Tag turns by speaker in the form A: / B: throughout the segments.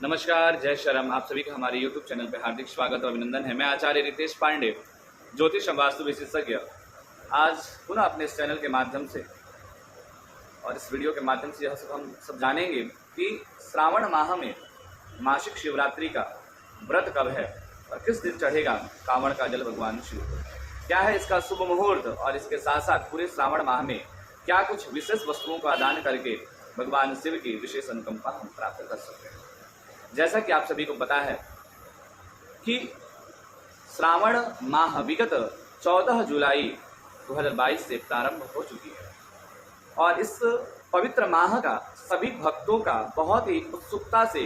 A: नमस्कार, जय श्री राम। आप सभी का हमारे YouTube चैनल पर हार्दिक स्वागत और अभिनंदन है। मैं आचार्य रितेश पांडे, ज्योतिष एवं वास्तु विशेषज्ञ, आज पुनः अपने इस चैनल के माध्यम से और इस वीडियो के माध्यम से यह सब हम सब जानेंगे कि श्रावण माह में मासिक शिवरात्रि का व्रत कब है और किस दिन चढ़ेगा कांवड़ का जल भगवान शिव को। क्या है इसका शुभ मुहूर्त और इसके साथ साथ पूरे श्रावण माह में क्या कुछ विशेष वस्तुओं का दान करके भगवान शिव की विशेष अनुकंपा हम प्राप्त कर सकते हैं। जैसा कि आप सभी को पता है कि श्रावण माह विगत 14 जुलाई 2022 से प्रारंभ हो चुकी है और इस पवित्र माह का सभी भक्तों का बहुत ही उत्सुकता से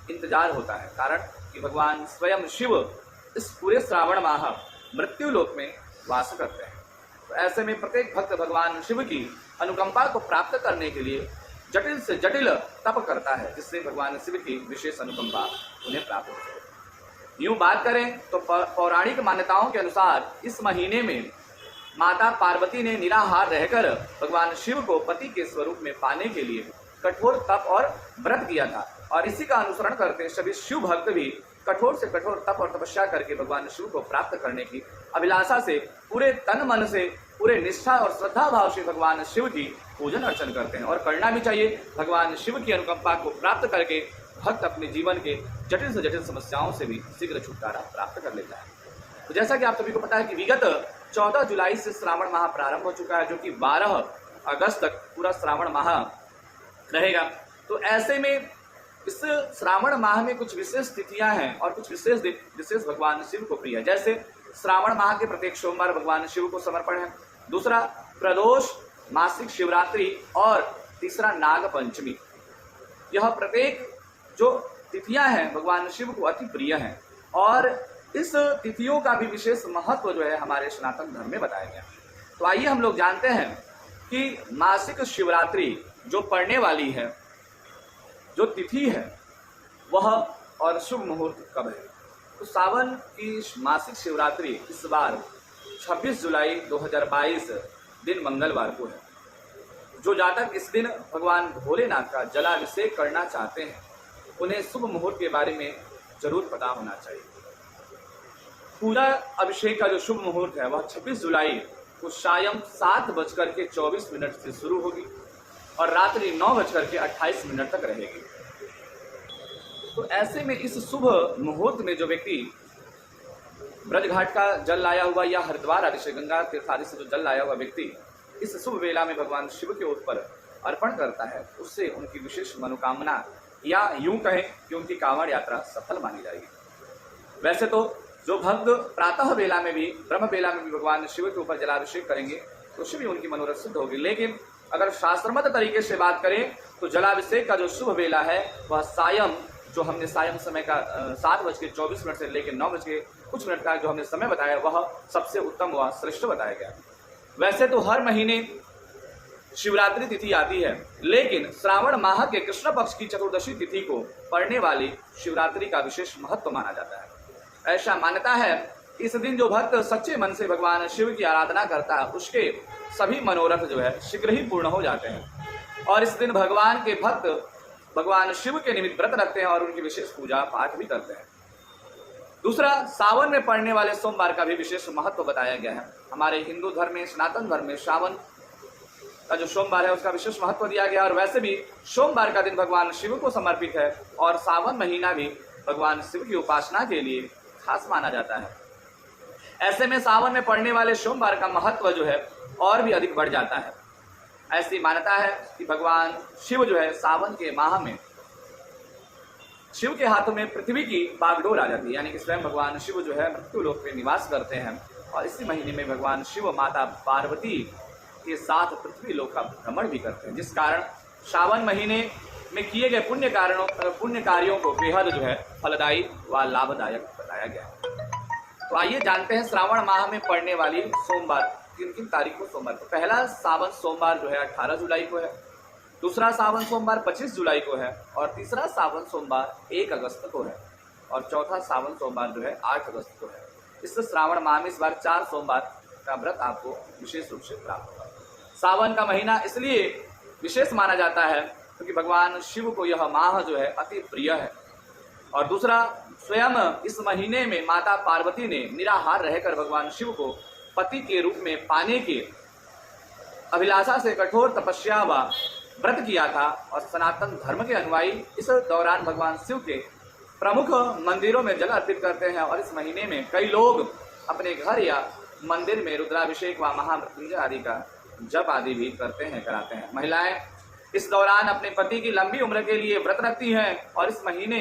A: इंतजार होता है। कारण कि भगवान स्वयं शिव इस पूरे श्रावण माह मृत्यु लोक में वास करते हैं। तो ऐसे में प्रत्येक भक्त भगवान शिव की अनुकंपा को प्राप्त करने के लिए जटिल से जटिल तप करता है, जिससे भगवान शिव की विशेष अनुकंपा उन्हें प्राप्त होती है। यूं बात करें तो पौराणिक मान्यताओं के अनुसार इस महीने में माता पार्वती ने निराहार रहकर भगवान शिव को पति के स्वरूप में पाने के लिए कठोर तप और व्रत किया था और इसी का अनुसरण करते सभी शिव भक्त भी कठोर से कठोर तप और तपस्या करके भगवान शिव को प्राप्त करने की अभिलाषा से पूरे तन मन से पूरे निष्ठा और श्रद्धा भाव से भगवान शिव की पूजन अर्चन करते हैं और करना भी चाहिए। भगवान शिव की अनुकंपा को प्राप्त करके भक्त अपने जीवन के जटिल से जटिल समस्याओं से भी शीघ्र छुटकारा प्राप्त कर लेता है। तो जैसा कि आप सभी को पता है कि विगत 14 जुलाई से श्रावण माह प्रारंभ हो चुका है, जो कि 12 अगस्त तक पूरा श्रावण माह रहेगा। तो ऐसे में इस श्रावण माह में कुछ विशेष तिथियां हैं और कुछ विशेष भगवान शिव को प्रिय है। जैसे श्रावण माह के प्रत्येक सोमवार भगवान शिव को समर्पण है, दूसरा प्रदोष, मासिक शिवरात्रि और तीसरा नाग पंचमी। यह प्रत्येक जो तिथियां हैं भगवान शिव को अति प्रिय हैं और इस तिथियों का भी विशेष महत्व जो है हमारे सनातन धर्म में बताया गया। तो आइए हम लोग जानते हैं कि मासिक शिवरात्रि जो पड़ने वाली है, जो तिथि है वह और शुभ मुहूर्त कब है। तो सावन की मासिक शिवरात्रि इस बार 26 जुलाई 2022 दिन मंगलवार को है। जो जातक इस दिन भगवान भोलेनाथ का जलाभिषेक करना चाहते हैं उन्हें शुभ मुहूर्त के बारे में जरूर पता होना चाहिए। पूजा अभिषेक का जो शुभ मुहूर्त है वह 26 जुलाई को सायं 7:24 से शुरू होगी और रात्रि 9:28 तक रहेगी। तो ऐसे में इस शुभ मुहूर्त में जो व्यक्ति ब्रजघाट का जल लाया हुआ या हरिद्वार आदि से, गंगा तीर्थ आदि से जो जल लाया हुआ व्यक्ति इस शुभ वेला में भगवान शिव के ऊपर अर्पण करता है, उससे उनकी विशेष मनोकामना या यूं कहें कि उनकी कांवड़ यात्रा सफल मानी जाएगी। वैसे तो जो भक्त प्रातः वेला में भी, ब्रह्म वेला में भी भगवान शिव के ऊपर जलाभिषेक करेंगे तो उससे भी उनकी मनोरथ सिद्ध होगी। लेकिन अगर शास्त्रमत तरीके से बात करें तो जलाभिषेक का जो शुभ वेला है वह सायं, जो हमने सायं समय का 7:24 से लेकर 9:00 का जो हमने समय बताया वह सबसे उत्तम व श्रेष्ठ बताया गया। वैसे तो हर महीने शिवरात्रि तिथि आती है, लेकिन श्रावण माह के कृष्ण पक्ष की चतुर्दशी तिथि को पड़ने वाली शिवरात्रि का विशेष महत्व माना जाता है। ऐसा मान्यता है कि इस दिन जो भक्त सच्चे मन से भगवान शिव की आराधना करता है उसके सभी मनोरथ जो है शीघ्र ही पूर्ण हो जाते हैं और इस दिन भगवान के भक्त भगवान शिव के निमित्त व्रत रखते हैं और उनकी विशेष पूजा पाठ भी करते हैं। दूसरा, सावन में पड़ने वाले सोमवार का भी विशेष महत्व बताया गया है। हमारे हिंदू धर्म में, सनातन धर्म में सावन का जो सोमवार है उसका विशेष महत्व दिया गया और वैसे भी सोमवार का दिन भगवान शिव को समर्पित है और सावन महीना भी भगवान शिव की उपासना के लिए खास माना जाता है। ऐसे में सावन में पड़ने वाले सोमवार का महत्व जो है और भी अधिक बढ़ जाता है। ऐसी मान्यता है कि भगवान शिव जो है सावन के माह में शिव के हाथों में पृथ्वी की बागडोर आ जाती है, यानी कि स्वयं भगवान शिव जो है मृत्यु लोक में निवास करते हैं और इसी महीने में भगवान शिव माता पार्वती के साथ पृथ्वी लोक का भ्रमण भी करते हैं, जिस कारण सावन महीने में किए गए पुण्य कार्यों को बेहद जो है फलदायी व लाभदायक बताया गया। तो आइए जानते हैं श्रावण माह में पड़ने वाली सोमवार किन किन तारीख को सोमवार। तो पहला सावन सोमवार जो है 18 जुलाई को है, दूसरा सावन सोमवार 25 जुलाई को है और तीसरा सावन सोमवार 1 अगस्त को है और चौथा सावन सोमवार जो है 8 अगस्त को है। इस श्रावण माह में इस बार 4 सोमवार का व्रत आपको विशेष रूप से प्राप्त होगा। सावन का महीना इसलिए विशेष माना जाता है क्योंकि भगवान शिव को यह माह जो है अति प्रिय है और दूसरा, स्वयं इस महीने में माता पार्वती ने निराहार रहकर भगवान शिव को पति के रूप में पाने की अभिलाषा से कठोर तपस्या व व्रत किया था। और सनातन धर्म के अनुयायी इस दौरान भगवान शिव के प्रमुख मंदिरों में जल अर्पित करते हैं और इस महीने में कई लोग अपने घर या मंदिर में रुद्राभिषेक व महामृत्युंजय आदि का जप आदि भी कराते हैं। महिलाएं इस दौरान अपने पति की लंबी उम्र के लिए व्रत रखती हैं और इस महीने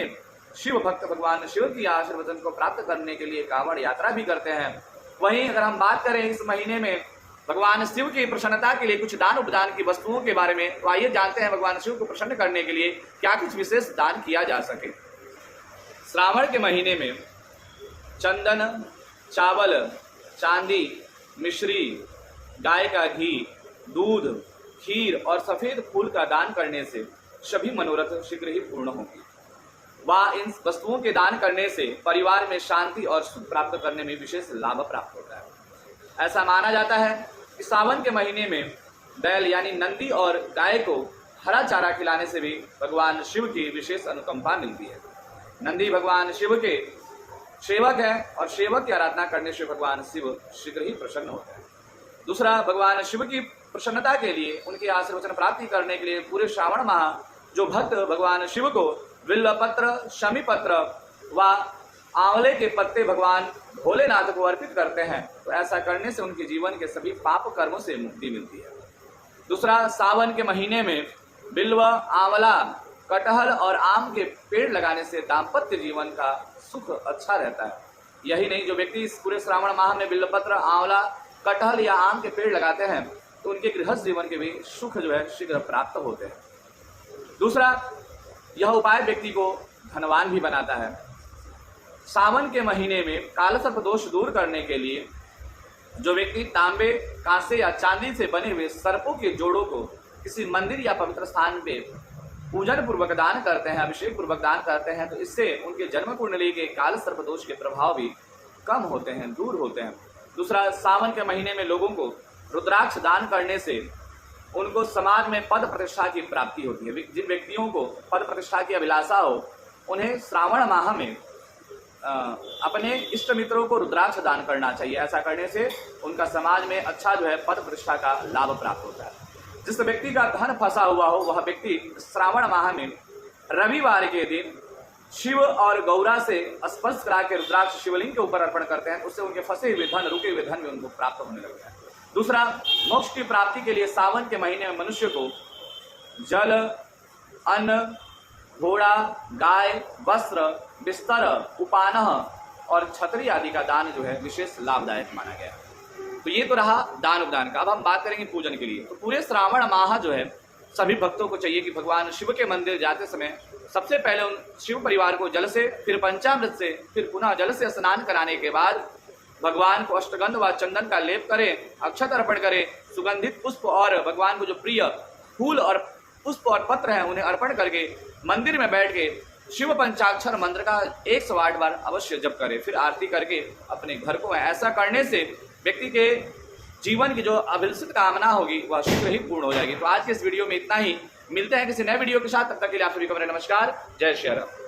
A: शिव भक्त भगवान शिव की आशीर्वचन को प्राप्त करने के लिए कांवड़ यात्रा भी करते हैं। वहीं अगर हम बात करें इस महीने में भगवान शिव की प्रसन्नता के लिए कुछ दान उपदान की वस्तुओं के बारे में, तो आइए जानते हैं भगवान शिव को प्रसन्न करने के लिए क्या कुछ विशेष दान किया जा सके। श्रावण के महीने में चंदन, चावल, चांदी, मिश्री, गाय का घी, दूध, खीर और सफेद फूल का दान करने से सभी मनोरथ शीघ्र ही पूर्ण होंगे। इन वस्तुओं के दान करने से परिवार में शांति और सुख प्राप्त करने में विशेष लाभ प्राप्त होता है। ऐसा माना जाता है कि सावन के महीने में बैल यानी नंदी और गाय को हरा चारा खिलाने से भी भगवान शिव की विशेष अनुकंपा मिलती है। नंदी भगवान शिव के सेवक है और सेवक की आराधना करने से भगवान शिव शीघ्र ही प्रसन्न होते हैं। दूसरा, भगवान शिव की प्रसन्नता के लिए, उनके आशीर्वचन प्राप्ति करने के लिए पूरे श्रावण माह जो भक्त भगवान शिव को बिल्व पत्र, शमी पत्र व आंवले के पत्ते भगवान भोलेनाथ को अर्पित करते हैं, तो ऐसा करने से उनके जीवन के सभी पाप कर्मों से मुक्ति मिलती है। दूसरा, सावन के महीने में बिल्व, आंवला, कटहल और आम के पेड़ लगाने से दाम्पत्य जीवन का सुख अच्छा रहता है। यही नहीं, जो व्यक्ति इस पूरे श्रावण माह में बिल्वपत्र, आंवला, कटहल या आम के पेड़ लगाते हैं तो उनके गृहस्थ जीवन के भी सुख जो है शीघ्र प्राप्त होते हैं। दूसरा, यह उपाय व्यक्ति को धनवान भी बनाता है। सावन के महीने में कालसर्प दोष दूर करने के लिए जो व्यक्ति तांबे, कांसे या चांदी से बने हुए सर्पों के जोड़ों को किसी मंदिर या पवित्र स्थान पे पूजन पूर्वक दान करते हैं, अभिषेक पूर्वक दान करते हैं, तो इससे उनके जन्म कुंडली के कालसर्प दोष के प्रभाव भी कम होते हैं, दूर होते हैं। दूसरा, सावन के महीने में लोगों को रुद्राक्ष दान करने से उनको समाज में पद प्रतिष्ठा की प्राप्ति होती है। जिन व्यक्तियों को पद प्रतिष्ठा की अभिलाषा हो उन्हें श्रावण माह में अपने इष्ट मित्रों को रुद्राक्ष दान करना चाहिए। ऐसा करने से उनका समाज में अच्छा जो है पद प्रतिष्ठा का लाभ प्राप्त होता है। जिस व्यक्ति का धन फंसा हुआ हो वह व्यक्ति श्रावण माह में रविवार के दिन शिव और गौरा से स्पर्श करा के रुद्राक्ष शिवलिंग के ऊपर अर्पण करते हैं, उससे उनके फंसे हुए धन, रुके हुए धन में उनको प्राप्त होने लगता है। दूसरा, मोक्ष की प्राप्ति के लिए सावन के महीने में मनुष्य को जल, अन्न, घोड़ा, गाय, वस्त्र, बिस्तर, उपानह और छतरी आदि का दान जो है विशेष लाभदायक माना गया है। तो ये तो रहा दान उपदान का। अब हम बात करेंगे पूजन के लिए। तो पूरे श्रावण माह जो है सभी भक्तों को चाहिए कि भगवान शिव के मंदिर जाते समय सबसे पहले उन शिव परिवार को जल से, फिर पंचामृत से, फिर पुनः जल से स्नान कराने के बाद भगवान को अष्टगंध व चंदन का लेप करें, अक्षत अर्पण करें, सुगंधित पुष्प और भगवान को जो प्रिय फूल और पुष्प और पत्र हैं उन्हें अर्पण करके मंदिर में बैठ के शिव पंचाक्षर मंत्र का 108 बार अवश्य जप करें, फिर आरती करके अपने घर को आए। ऐसा करने से व्यक्ति के जीवन की जो अभिलषित कामना होगी वह शीघ्र ही पूर्ण हो जाएगी। तो आज के इस वीडियो में इतना ही। मिलते हैं किसी नए वीडियो के साथ, तब तक के लिए आप सभी को मेरा नमस्कार। जय श्री राम।